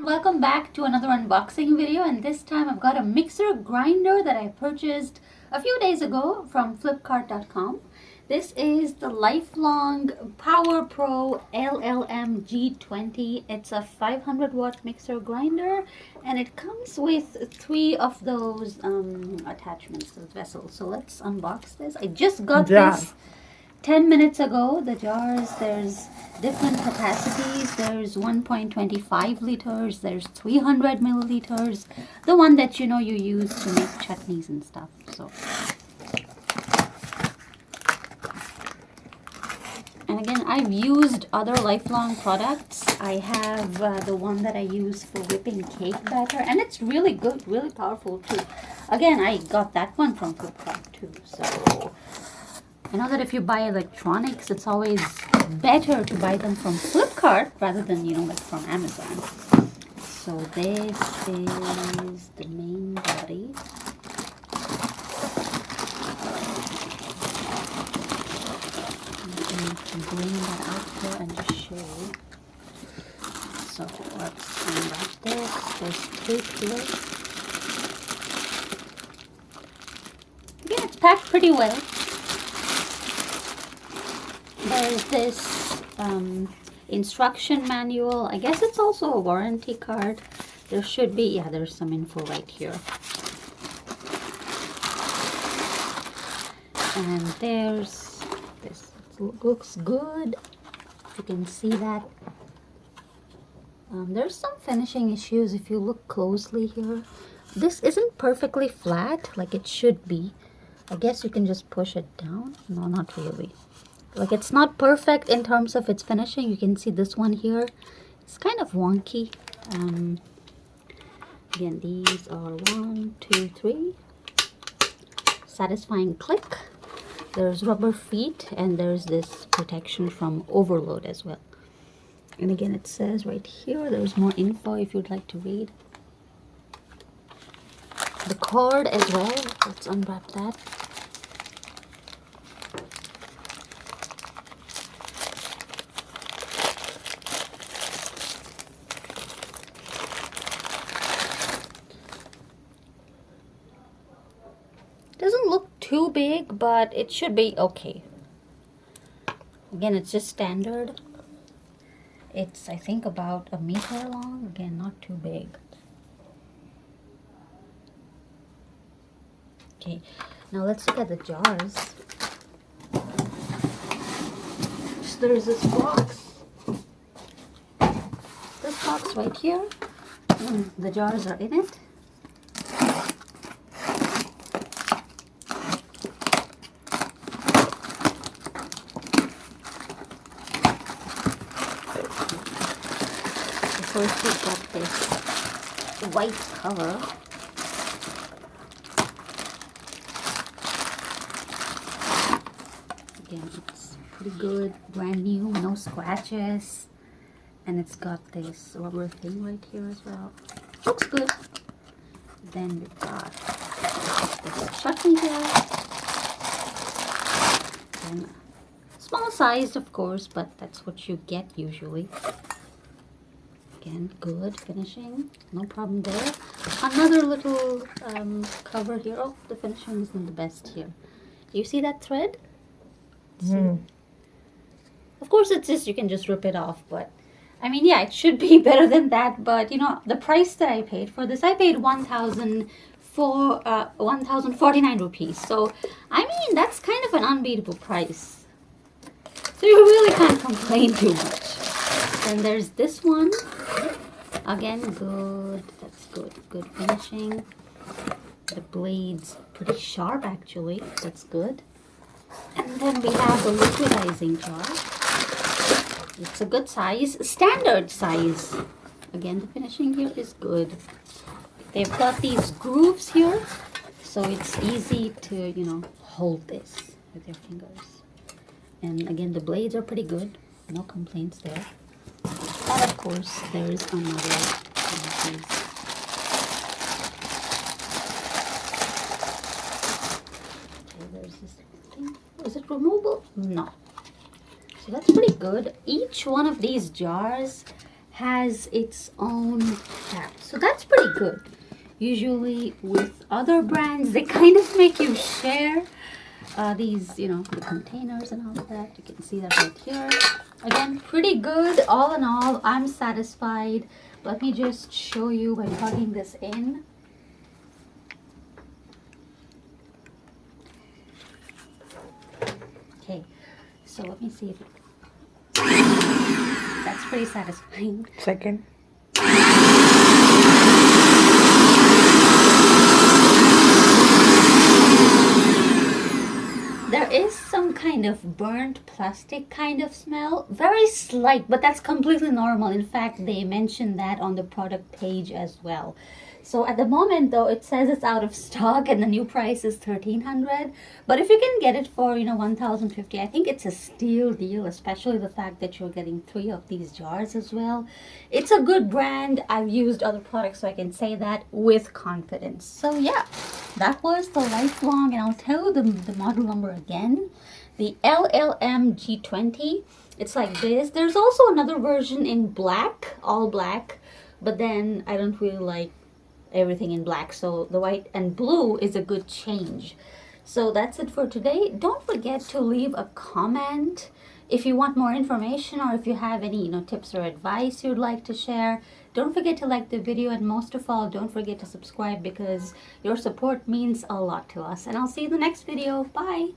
And welcome back to another unboxing video, and this time I've got a mixer grinder that I purchased a few days ago from flipkart.com. This is the Lifelong Power Pro LLM G20. It's a 500 watt mixer grinder, and it comes with 3 of those attachments, those vessels. So let's unbox this. I just got this 10 minutes ago. The jars, there's different capacities. There's 1.25 liters, there's 300 milliliters, the one that you use to make chutneys and stuff. So, and again, I've used other Lifelong products. I have the one that I use for whipping cake batter, and it's really good, really powerful too. Again, I got that one from Flipkart too. So I know that if you buy electronics, it's always better to buy them from Flipkart rather than, like from Amazon. So this is the main body. I'm going to bring that out here and just show you. So let's unwrap this. There's tape here. Yeah, it's packed pretty well. There's this instruction manual. I guess it's also a warranty card. There should be, yeah, there's some info right here. And there's this. It looks good. You can see that. There's some finishing issues if you look closely here. This isn't perfectly flat like it should be. I guess you can just push it down. No, not really. Like, it's not perfect in terms of its finishing. You can see this one here. It's kind of wonky. Again, these are 1, 2, 3. Satisfying click. There's rubber feet, and there's this protection from overload as well. And again, it says right here, there's more info if you'd like to read. The cord as well. Let's unwrap that. Doesn't look too big, but it should be okay. Again, it's just standard. It's, I think, about 1 meter long. Again, not too big. Okay, now let's look at the jars. So there's this box. This box right here. The jars are in it. First, we've got this white cover. Again, it's pretty good, brand new, no scratches. And it's got this rubber thing right here as well. Looks good. Then we've got this chutney here. And small sized, of course, but that's what you get usually. Again, good finishing, no problem there. Another little cover here. Oh, the finishing isn't the best here. Do you see that thread? Of course, it's just, you can just rip it off, but I mean, yeah, it should be better than that. But the price that I paid for this, I paid 1,049 rupees. So I mean, that's kind of an unbeatable price. So you really can't complain too much. Then there's this one. Again, good. That's good. Good finishing. The blade's pretty sharp, actually. That's good. And then we have the liquidizing jar. It's a good size. Standard size. Again, the finishing here is good. They've got these grooves here, so it's easy to, hold this with your fingers. And again, the blades are pretty good. No complaints there. And of course, there is another piece. Okay, there's this thing. Is it removable? No. So that's pretty good. Each one of these jars has its own cap. So that's pretty good. Usually with other brands, they kind of make you share these, you know, the containers and all of that. You can see that right here. Again, pretty good. All in all, I'm satisfied. Let me just show you by plugging this in. Okay, so let me see if it... That's pretty satisfying. Second. There is some kind of burnt plastic kind of smell. Very slight, but that's completely normal. In fact, they mentioned that on the product page as well. So at the moment though, it says it's out of stock and the new price is $1,300. But if you can get it for, you know, $1,050, I think it's a steal deal, especially the fact that you're getting 3 of these jars as well. It's a good brand. I've used other products, so I can say that with confidence. So yeah, that was the Lifelong, and I'll tell you the model number again. The LLM G20. It's like this. There's also another version in black, all black, but then I don't really like everything in black, so the white and blue is a good change. So that's it for today. Don't forget to leave a comment if you want more information, or if you have any, you know, tips or advice you'd like to share. Don't forget to like the video, and most of all, don't forget to subscribe, because your support means a lot to us. And I'll see you in the next video. Bye.